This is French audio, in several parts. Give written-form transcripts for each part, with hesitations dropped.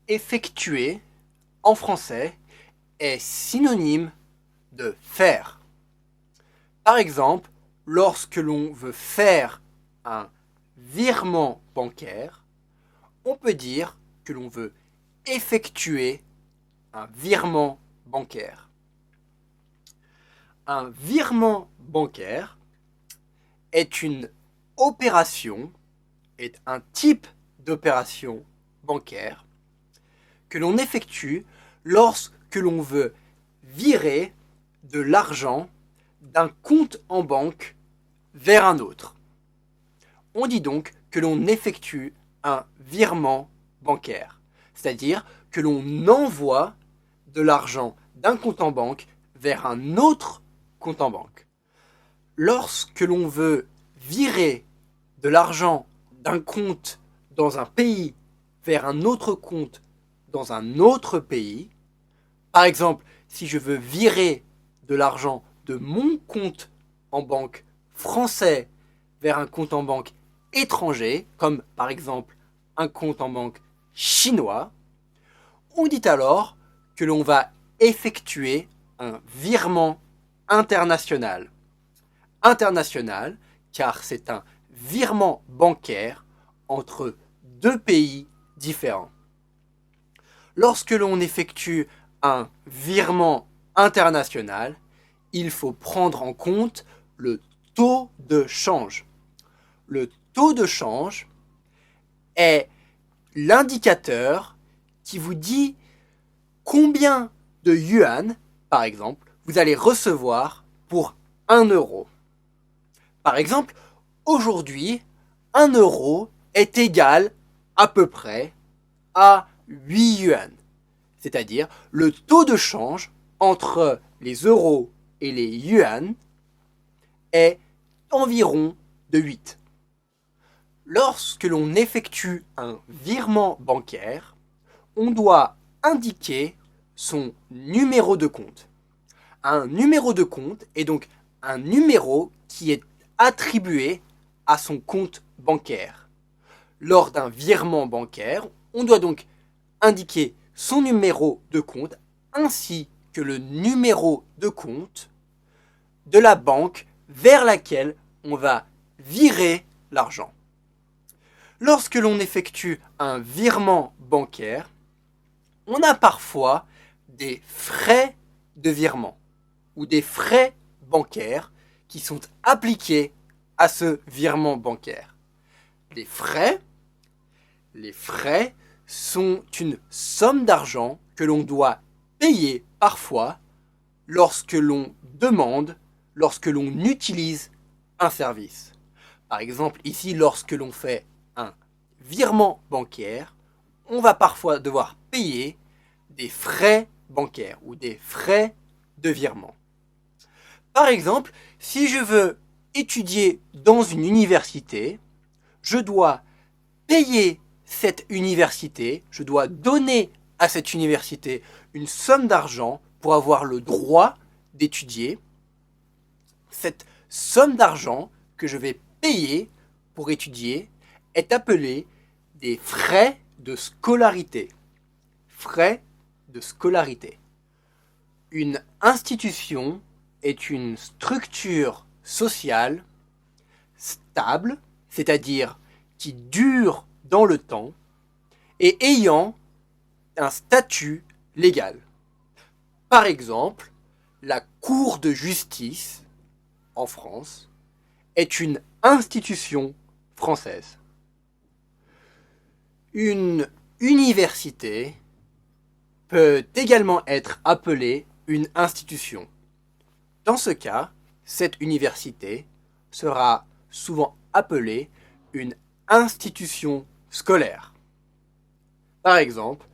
effectuer en français est synonyme de faire. Par exemple, lorsque l'on veut faire un virement bancaire, on peut dire que l'on veut effectuer un virement bancaire. Un virement bancaire est une opération, est un type d'opération bancaire que l'on effectue lorsque l'on veut virer de l'argent d'un compte en banque vers un autre. On dit donc que l'on effectue un virement bancaire, c'est-à-dire que l'on envoie de l'argent d'un compte en banque vers un autre compte en banque. Lorsque l'on veut virer de l'argent d'un compte dans un pays vers un autre compte dans un autre pays, par exemple, si je veux virer de l'argent de mon compte en banque français vers un compte en banque étranger, comme par exemple un compte en banque chinois, on dit alors que l'on va effectuer un virement international. International, car c'est un virement bancaire entre deux pays différents. Lorsque l'on effectue un virement international, il faut prendre en compte le taux de change. Le taux de change est l'indicateur qui vous dit combien de yuan, par exemple, vous allez recevoir pour 1 euro. Par exemple, aujourd'hui, 1 euro est égal à peu près à 8 yuan, c'est-à-dire le taux de change entre les euros et les yuan est environ de 8. Lorsque l'on effectue un virement bancaire, on doit indiquer son numéro de compte. Un numéro de compte est donc un numéro qui est attribué à son compte bancaire. Lors d'un virement bancaire, on doit donc indiquer son numéro de compte ainsi que le numéro de compte de la banque vers laquelle on va virer l'argent. Lorsque l'on effectue un virement bancaire, on a parfois des frais de virement ou des frais bancaires qui sont appliqués à ce virement bancaire. Les frais sont une somme d'argent que l'on doit payer parfois lorsque l'on demande, lorsque l'on utilise un service. Par exemple, ici, lorsque l'on fait un virement bancaire, on va parfois devoir payer des frais bancaires ou des frais de virement. Par exemple, si je veux étudier dans une université, je dois payer cette université, je dois donner à cette université une somme d'argent pour avoir le droit d'étudier. Cette somme d'argent que je vais payer pour étudier est appelée des frais de scolarité. Frais de scolarité. Une institution est une structure sociale stable, c'est-à-dire qui dure dans le temps et ayant un statut légal. Par exemple, la Cour de justice en France est une institution française. Une université peut également être appelée une institution. Dans ce cas, cette université sera souvent appelée une institution scolaire. Par exemple,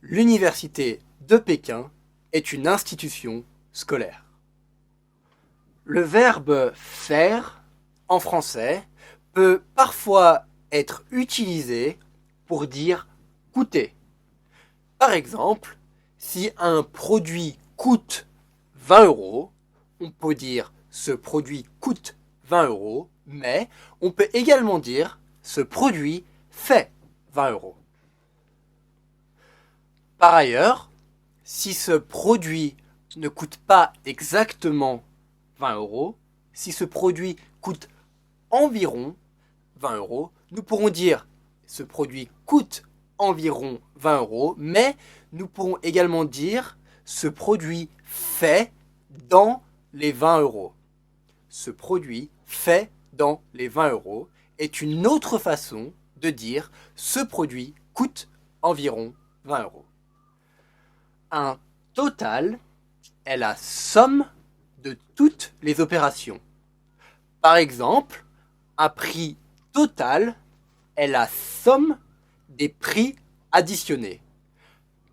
l'université de Pékin est une institution scolaire. Le verbe faire en français peut parfois être utilisé pour dire coûter. Par exemple, si un produit coûte 20 euros, on peut dire ce produit coûte 20 euros, mais on peut également dire ce produit fait 20 euros. Par ailleurs, si ce produit ne coûte pas exactement 20 euros, si ce produit coûte environ 20 euros, nous pourrons dire ce produit coûte environ 20 euros, mais nous pourrons également dire ce produit fait dans les 20 euros. Ce produit fait dans les 20 euros est une autre façon de dire ce produit coûte environ 20 euros. Un total est la somme de toutes les opérations. Par exemple, un prix total est la somme des prix additionnés.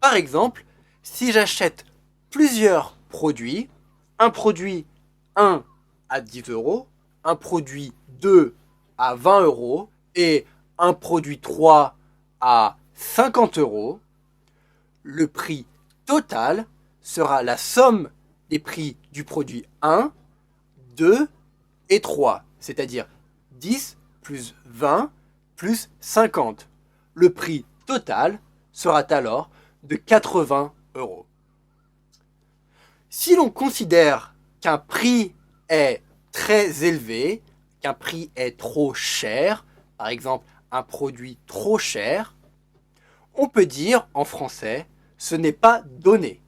Par exemple, si j'achète plusieurs produits, un produit 1 à 10 euros, un produit 2 à 20 euros et un produit 3 à 50 euros, le prix total sera la somme des prix du produit 1, 2 et 3, c'est-à-dire 10 plus 20 plus 50. Le prix total sera alors de 80 euros. Si l'on considère qu'un prix est très élevé, qu'un prix est trop cher, par exemple un produit trop cher, on peut dire en français « ce n'est pas donné ».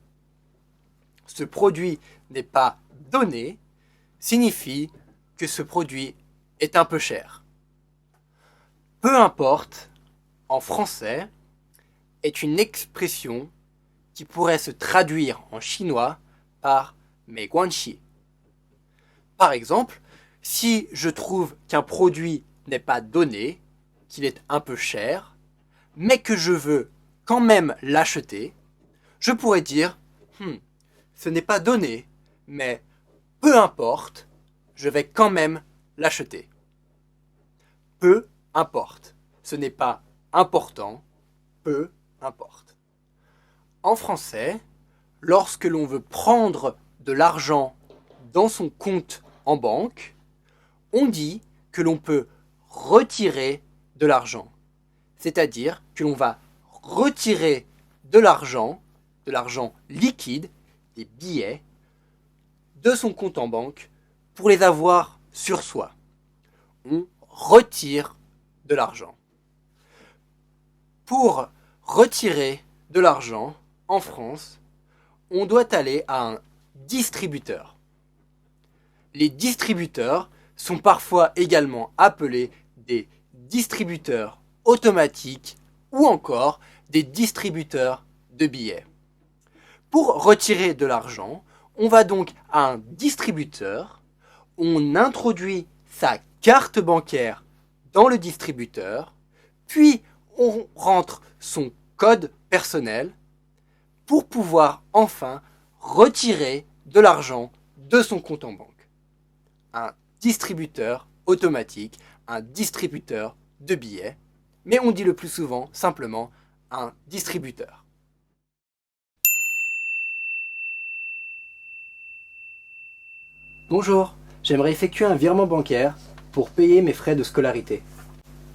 Ce produit n'est pas donné signifie que ce produit est un peu cher. Peu importe, en français, est une expression qui pourrait se traduire en chinois par « mei guanxi ». Par exemple, si je trouve qu'un produit n'est pas donné, qu'il est un peu cher, mais que je veux quand même l'acheter, je pourrais dire ce n'est pas donné, mais peu importe, je vais quand même l'acheter. Peu importe, ce n'est pas important, peu importe. En français, lorsque l'on veut prendre de l'argent dans son compte en banque, on dit que l'on peut retirer de l'argent. C'est-à-dire que l'on va retirer de l'argent liquide, des billets, de son compte en banque pour les avoir sur soi. On retire de l'argent. Pour retirer de l'argent en France, on doit aller à un distributeur. Les distributeurs sont parfois également appelés des distributeurs automatiques ou encore des distributeurs de billets. Pour retirer de l'argent, on va donc à un distributeur, on introduit sa carte bancaire dans le distributeur, puis on rentre son code personnel pour pouvoir enfin retirer de l'argent de son compte en banque. Un distributeur automatique, un distributeur de billets, mais on dit le plus souvent simplement un distributeur. Bonjour, j'aimerais effectuer un virement bancaire pour payer mes frais de scolarité.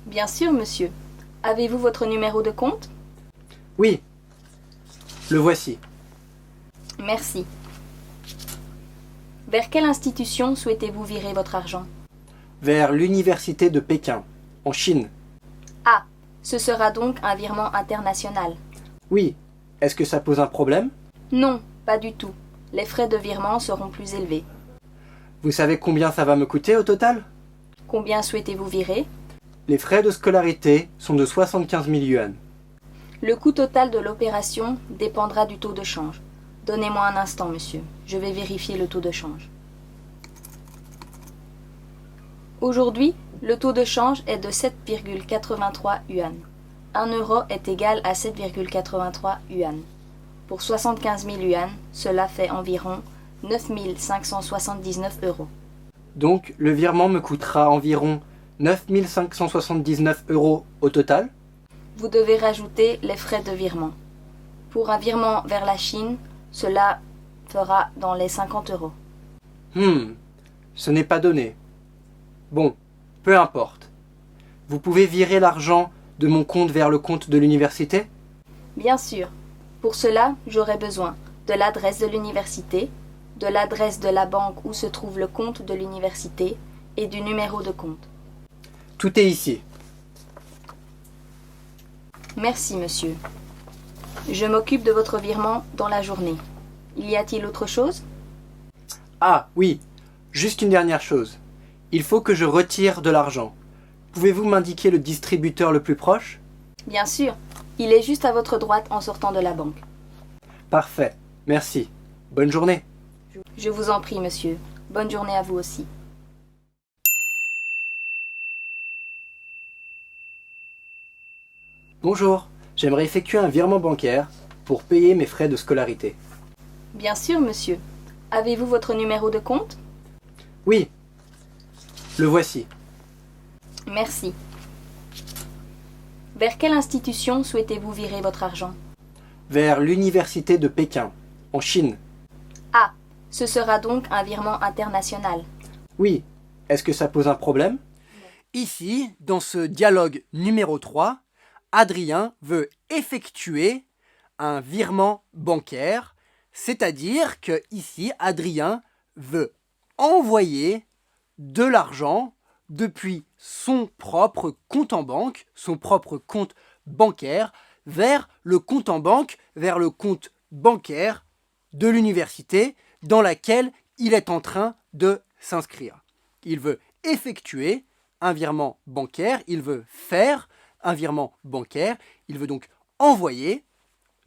Bien sûr, monsieur. Avez-vous votre numéro de compte? Oui, le voici. Merci. Vers quelle institution souhaitez-vous virer votre argent? Vers l'université de Pékin, en Chine. Ah, ce sera donc un virement international. Oui, est-ce que ça pose un problème? Non, pas du tout. Les frais de virement seront plus élevés. Vous savez combien ça va me coûter au total? Combien souhaitez-vous virer? Les frais de scolarité sont de 75 000 yuan. Le coût total de l'opération dépendra du taux de change. Donnez-moi un instant, monsieur. Je vais vérifier le taux de change. Aujourd'hui, le taux de change est de 7,83 yuan. 1 euro est égal à 7,83 yuan. Pour 75 000 yuan, cela fait environ 9 579 euros. Donc le virement me coûtera environ 9 579 euros au total? Vous devez rajouter les frais de virement. Pour un virement vers la Chine, cela fera dans les 50 euros. Ce n'est pas donné. Bon, peu importe. Vous pouvez virer l'argent de mon compte vers le compte de l'université? Bien sûr. Pour cela, j'aurai besoin de l'adresse de l'université, de l'adresse de la banque où se trouve le compte de l'université et du numéro de compte. Tout est ici. Merci, monsieur. Je m'occupe de votre virement dans la journée. Y a-t-il autre chose? Ah oui, juste une dernière chose. Il faut que je retire de l'argent. Pouvez-vous m'indiquer le distributeur le plus proche? Bien sûr. Il est juste à votre droite en sortant de la banque. Parfait, merci. Bonne journée. Je vous en prie, monsieur. Bonne journée à vous aussi. Bonjour, j'aimerais effectuer un virement bancaire pour payer mes frais de scolarité. Bien sûr, monsieur. Avez-vous votre numéro de compte? Oui, le voici. Merci. Vers quelle institution souhaitez-vous virer votre argent? Vers l'université de Pékin, en Chine. Ah, ce sera donc un virement international. Oui, est-ce que ça pose un problème? Ici, dans ce dialogue numéro 3, Adrien veut effectuer un virement bancaire, c'est-à-dire que ici, Adrien veut envoyer de l'argent depuis son propre compte en banque, son propre compte bancaire, vers le compte en banque, vers le compte bancaire de l'université dans laquelle il est en train de s'inscrire. Il veut effectuer un virement bancaire, il veut faire un virement bancaire, il veut donc envoyer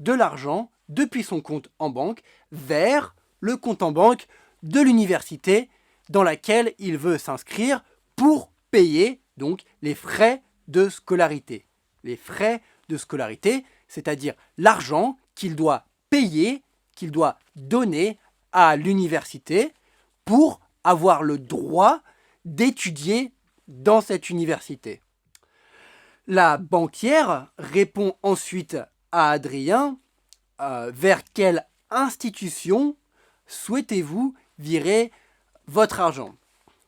de l'argent depuis son compte en banque vers le compte en banque de l'université dans laquelle il veut s'inscrire pour payer donc les frais de scolarité. Les frais de scolarité, c'est-à-dire l'argent qu'il doit payer, qu'il doit donner à l'université pour avoir le droit d'étudier dans cette université. La banquière répond ensuite à Adrien vers quelle institution souhaitez-vous virer votre argent?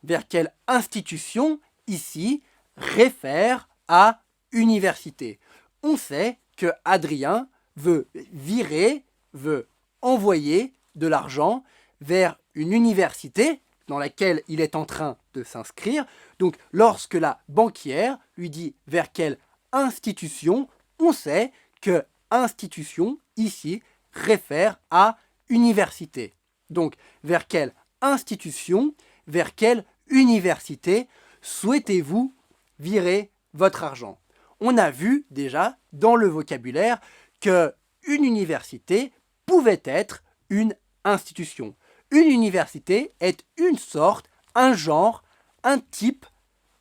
Vers quelle institution, ici, réfère à université? On sait que Adrien veut virer, veut envoyer de l'argent vers une université dans laquelle il est en train de s'inscrire. Donc, lorsque la banquière lui dit vers quelle institution, on sait que institution, ici, réfère à université. Donc, vers quelle institution, vers quelle université souhaitez-vous virer votre argent? On a vu déjà dans le vocabulaire que une université pouvait être une institution. Une université est une sorte, un genre, un type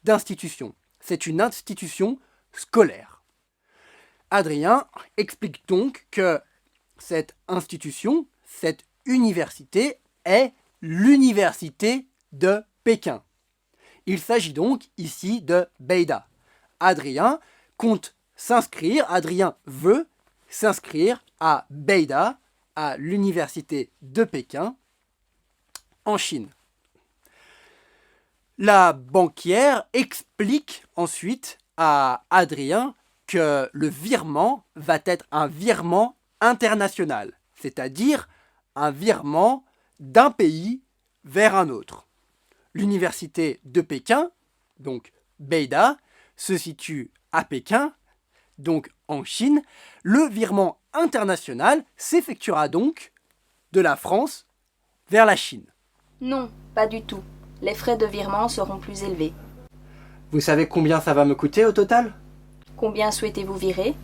d'institution. C'est une institution scolaire. Adrien explique donc que cette institution, cette université, est l'université de Pékin. Il s'agit donc ici de Beida. Adrien compte s'inscrire, Adrien veut s'inscrire à Beida, à l'université de Pékin, en Chine. La banquière explique ensuite à Adrien que le virement va être un virement international, c'est-à-dire un virement d'un pays vers un autre. L'université de Pékin, donc Beida, se situe à Pékin, donc en Chine. Le virement international s'effectuera donc de la France vers la Chine. Non, pas du tout. Les frais de virement seront plus élevés. Vous savez combien ça va me coûter au total? Combien souhaitez-vous virer?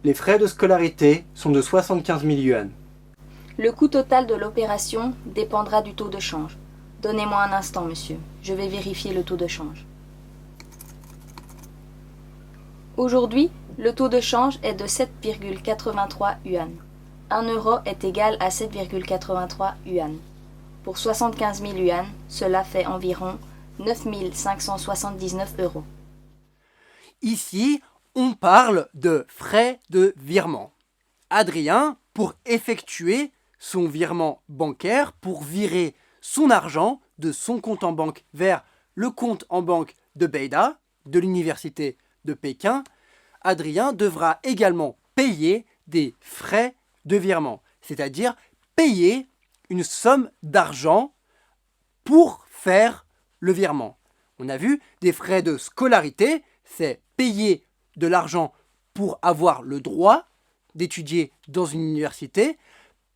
Les frais de scolarité sont de 75 000 yuan. Le coût total de l'opération dépendra du taux de change. Donnez-moi un instant, monsieur. Je vais vérifier le taux de change. Aujourd'hui, le taux de change est de 7,83 yuan. 1 euro est égal à 7,83 yuan. Pour 75 000 yuan, cela fait environ 9 579 euros. Ici, on parle de frais de virement. Adrien, pour effectuer son virement bancaire, pour virer son argent de son compte en banque vers le compte en banque de Beida, de l'université de Pékin, Adrien devra également payer des frais de virement, c'est-à-dire payer une somme d'argent pour faire le virement. On a vu des frais de scolarité, c'est payer de l'argent pour avoir le droit d'étudier dans une université.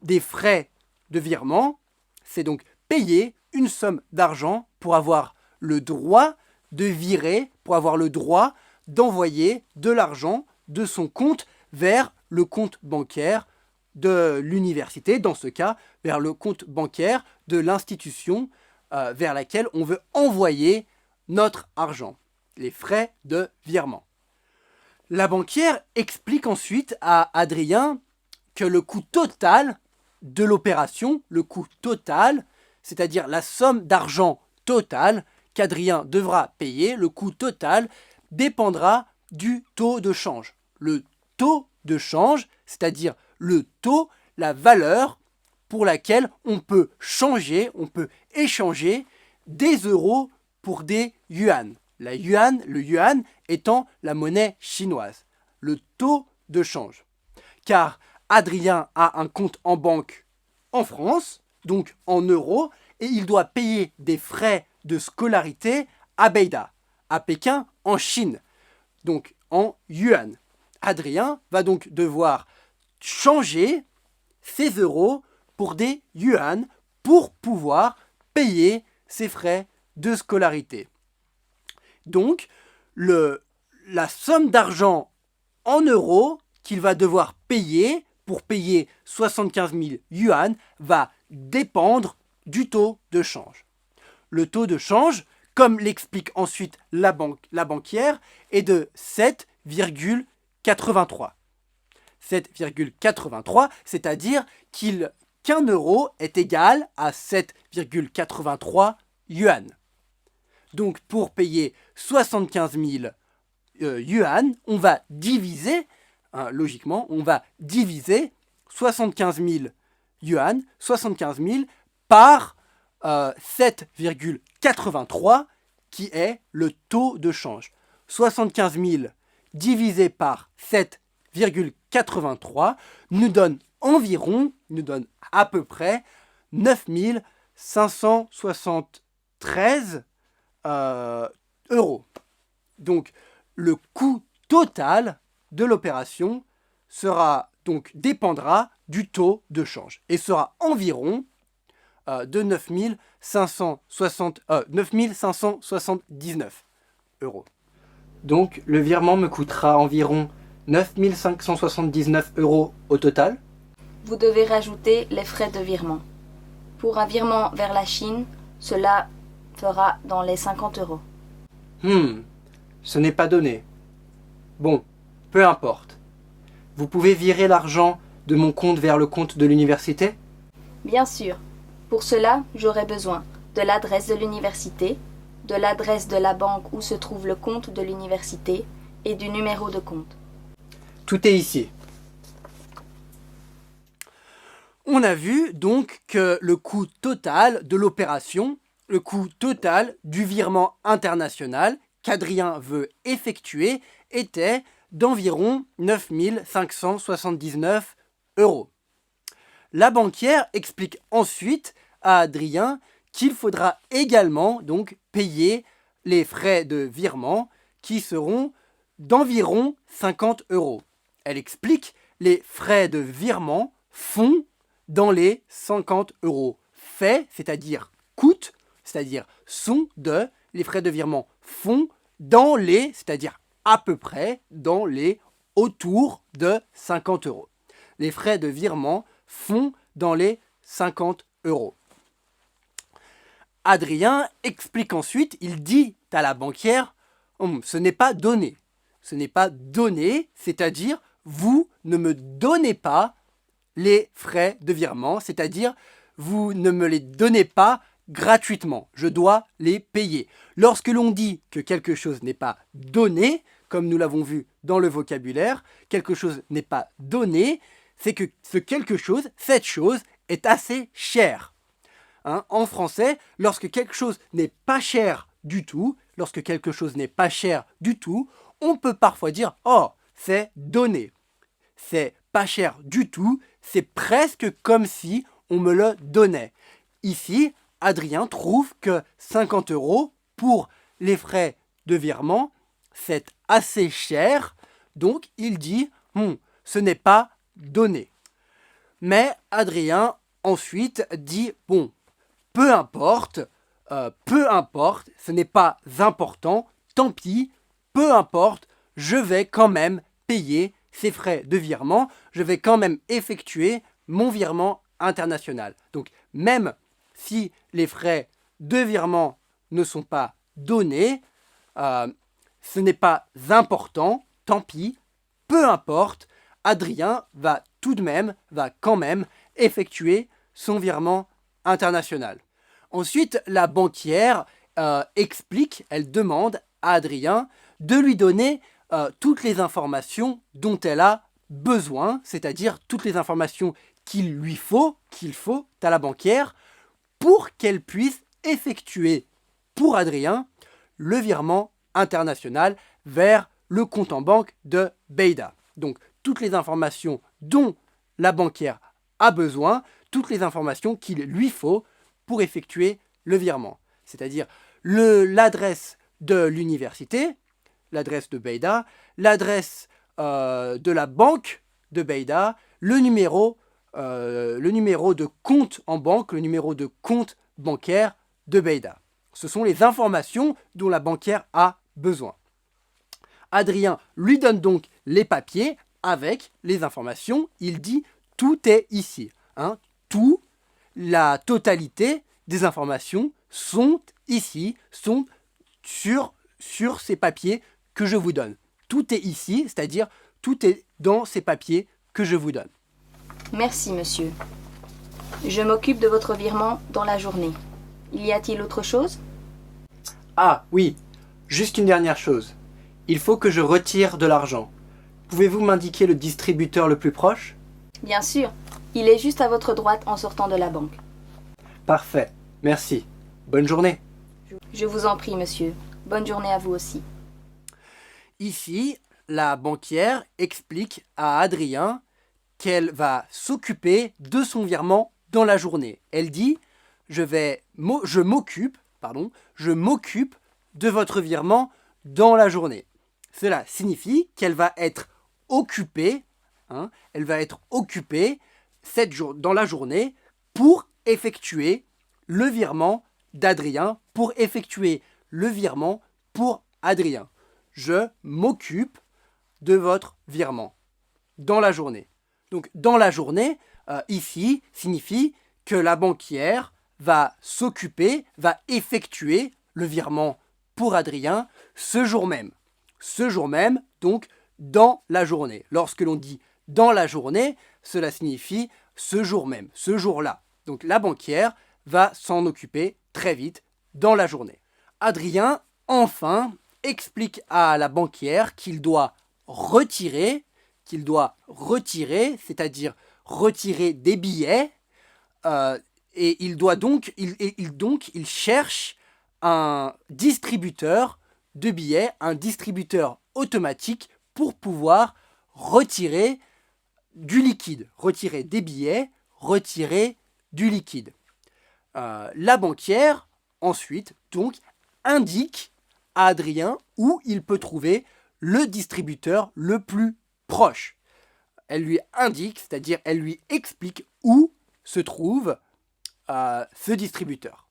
Des frais de virement, c'est donc payer une somme d'argent pour avoir le droit de virer, pour avoir le droit d'envoyer de l'argent de son compte vers le compte bancaire de l'université, dans ce cas, vers le compte bancaire de l'institution vers laquelle on veut envoyer notre argent, les frais de virement. La banquière explique ensuite à Adrien que le coût total de l'opération, le coût total, c'est-à-dire la somme d'argent totale qu'Adrien devra payer, le coût total dépendra du taux de change. Le taux de change, c'est-à-dire le taux, la valeur pour laquelle on peut changer, on peut échanger des euros pour des yuan. Le yuan étant la monnaie chinoise. Le taux de change. Car Adrien a un compte en banque en France, donc en euros, et il doit payer des frais de scolarité à Beida, à Pékin, en Chine, donc en yuan. Adrien va donc devoir changer ses euros pour des yuan pour pouvoir payer ses frais de scolarité. Donc, la somme d'argent en euros qu'il va devoir payer pour payer 75 000 yuan va dépendre du taux de change. Le taux de change, comme l'explique ensuite la banquière, est de 7,83. 7,83, c'est-à-dire qu'un euro est égal à 7,83 yuan. Donc pour payer 75 000 yuan, on va diviser, logiquement, on va diviser 75 000 yuan, 75 000 par 7,83 qui est le taux de change. 75 000 divisé par 7,83 nous donne à peu près 9 573 euros. Donc le coût total de l'opération dépendra du taux de change et sera environ de 9 579 euros. Donc le virement me coûtera environ 9 579 euros au total. Vous devez rajouter les frais de virement. Pour un virement vers la Chine, cela fera dans les 50 euros. Ce n'est pas donné. Bon, peu importe. Vous pouvez virer l'argent de mon compte vers le compte de l'université ? Bien sûr. Pour cela, j'aurai besoin de l'adresse de l'université, de l'adresse de la banque où se trouve le compte de l'université et du numéro de compte. Tout est ici. On a vu donc que le coût total de l'opération, le coût total du virement international qu'Adrien veut effectuer était d'environ 9 579 euros. La banquière explique ensuite à Adrien qu'il faudra également donc payer les frais de virement qui seront d'environ 50 euros. Elle explique les frais de virement font dans les 50 euros. Fait, c'est-à-dire coûte, c'est-à-dire sont de, les frais de virement font dans les, c'est-à-dire à peu près, dans les autour de 50 euros. Les frais de virement font dans les 50 euros. Adrien explique ensuite, il dit à la banquière, ce n'est pas donné. Ce n'est pas donné, c'est-à-dire vous ne me donnez pas les frais de virement, c'est-à-dire vous ne me les donnez pas gratuitement. Je dois les payer. Lorsque l'on dit que quelque chose n'est pas donné, comme nous l'avons vu dans le vocabulaire, quelque chose n'est pas donné, c'est que ce quelque chose, cette chose, est assez cher. En français, lorsque quelque chose n'est pas cher du tout, on peut parfois dire « Oh, c'est donné ». C'est pas cher du tout, c'est presque comme si on me le donnait. Ici, Adrien trouve que 50 € pour les frais de virement, c'est assez cher, donc il dit ce n'est pas donné. Mais Adrien ensuite dit bon, peu importe, ce n'est pas important, tant pis, peu importe, je vais quand même payer ces frais de virement, je vais quand même effectuer mon virement international. Donc même si les frais de virement ne sont pas donnés, ce n'est pas important, tant pis, peu importe, Adrien va quand même effectuer son virement international. Ensuite, la banquière explique, elle demande à Adrien de lui donner toutes les informations dont elle a besoin, c'est-à-dire toutes les informations qu'il faut à la banquière pour qu'elle puisse effectuer pour Adrien le virement international vers le compte en banque de Beida. Donc toutes les informations dont la banquière a besoin, toutes les informations qu'il lui faut pour effectuer le virement. C'est-à-dire l'adresse de l'université, l'adresse de Beida, l'adresse de la banque de Beida, le numéro de compte en banque, le numéro de compte bancaire de Beida. Ce sont les informations dont la banquière a besoin. Adrien lui donne donc les papiers avec les informations. Il dit tout est ici. Tout, la totalité des informations sont ici, sont sur ces papiers que je vous donne. Tout est ici, c'est-à-dire tout est dans ces papiers que je vous donne. Merci, monsieur. Je m'occupe de votre virement dans la journée. Y a-t-il autre chose? Ah oui, juste une dernière chose. Il faut que je retire de l'argent. Pouvez-vous m'indiquer le distributeur le plus proche? Bien sûr. Il est juste à votre droite en sortant de la banque. Parfait, merci. Bonne journée. Je vous en prie, monsieur. Bonne journée à vous aussi. Ici, la banquière explique à Adrien qu'elle va s'occuper de son virement dans la journée. Elle dit je m'occupe de votre virement dans la journée. Cela signifie qu'elle va être occupée, dans la journée pour effectuer le virement d'Adrien, pour effectuer le virement pour Adrien. Je m'occupe de votre virement dans la journée. Donc dans la journée, ici, signifie que la banquière va effectuer le virement pour Adrien ce jour même. Ce jour même, donc dans la journée. Lorsque l'on dit dans la journée, cela signifie ce jour même, ce jour-là. Donc la banquière va s'en occuper très vite dans la journée. Adrien, enfin, explique à la banquière qu'il doit retirer, c'est-à-dire retirer des billets, et il cherche un distributeur de billets, un distributeur automatique pour pouvoir retirer du liquide, retirer des billets, retirer du liquide. La banquière, ensuite, donc, indique à Adrien où il peut trouver le distributeur le plus proche. Elle lui indique, c'est-à-dire elle lui explique où se trouve ce distributeur.